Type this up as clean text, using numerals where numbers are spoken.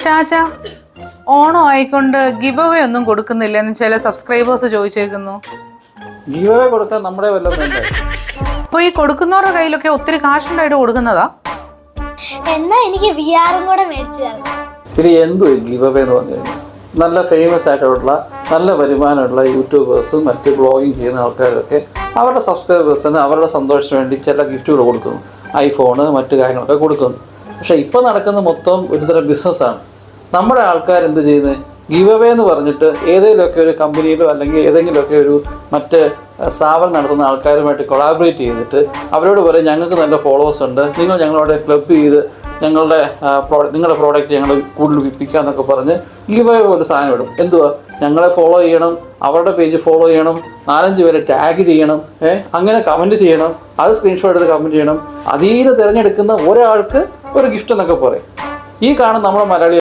ചാച്ച ഓണം ആയിക്കൊണ്ട് give away ഒന്നും കൊടുക്കുന്നില്ല എന്ന് ചില സബ്സ്ക്രൈബേഴ്സ് ചോദിച്ചേക്കുന്നു. ഗിവ് അവേ കൊടുക്കാൻ നമ്മുടെ വല്ലതും വേണ്ടേ? അപ്പൊ ഈ കൊടുക്കുന്നവരുടെ കയ്യിലൊക്കെ ഒത്തിരി കാശുണ്ടായിട്ട് കൊടുക്കുന്നതാ. എന്നാ എനിക്ക് VR കൂടെ മേടിച്ചു തരണം. പിന്നെ എന്തു ഗിവ് അവേ എന്ന് പറഞ്ഞു കഴിഞ്ഞാൽ നല്ല ഫേമസ് ആയിട്ടുള്ള നല്ല വരുമാനമുള്ള യൂട്യൂബേഴ്സും മറ്റ് ബ്ലോഗിങ് ചെയ്യുന്ന ആൾക്കാരൊക്കെ അവരുടെ സബ്സ്ക്രൈബേഴ്സിന് അവരുടെ സന്തോഷത്തിന് വേണ്ടി ചില ഗിഫ്റ്റുകൾ കൊടുക്കുന്നു. ഐഫോണ് മറ്റു കാര്യങ്ങളൊക്കെ കൊടുക്കുന്നു. പക്ഷേ ഇപ്പോൾ നടക്കുന്ന മൊത്തം ഒരുതരം ബിസിനസ്സാണ്. നമ്മുടെ ആൾക്കാർ എന്ത് ചെയ്യുന്നത്? ഗിവ് അവേ എന്ന് പറഞ്ഞിട്ട് ഏതെങ്കിലുമൊക്കെ ഒരു കമ്പനിയിലോ അല്ലെങ്കിൽ ഏതെങ്കിലുമൊക്കെ ഒരു മറ്റ് സ്ഥാപനം നടത്തുന്ന ആൾക്കാരുമായിട്ട് കൊളാബറേറ്റ് ചെയ്തിട്ട് അവരോട് പറയും ഞങ്ങൾക്ക് നല്ല ഫോളോവേഴ്സ് ഉണ്ട്, നിങ്ങൾ ഞങ്ങളോട് ക്ലബ് ചെയ്ത് നിങ്ങളുടെ പ്രോഡക്റ്റ് ഞങ്ങൾ കൂടുതൽ വിൽപ്പിക്കുക എന്നൊക്കെ പറഞ്ഞ് ഗിവ് അവേ ഒരു സാധനം ഇടും. എന്തുവാ? ഞങ്ങളെ ഫോളോ ചെയ്യണം, അവരുടെ പേജ് ഫോളോ ചെയ്യണം, 4-5 പേരെ ടാഗ് ചെയ്യണം, അങ്ങനെ കമൻറ്റ് ചെയ്യണം, അത് സ്ക്രീൻഷോട്ട് എടുത്ത് കമൻറ്റ് ചെയ്യണം. അതിൽ നിന്ന് തിരഞ്ഞെടുക്കുന്ന ഒരാൾക്ക് ഒരു ഗിഫ്റ്റ് എന്നൊക്കെ പറയും. ഈ കാണുന്ന നമ്മുടെ മലയാളി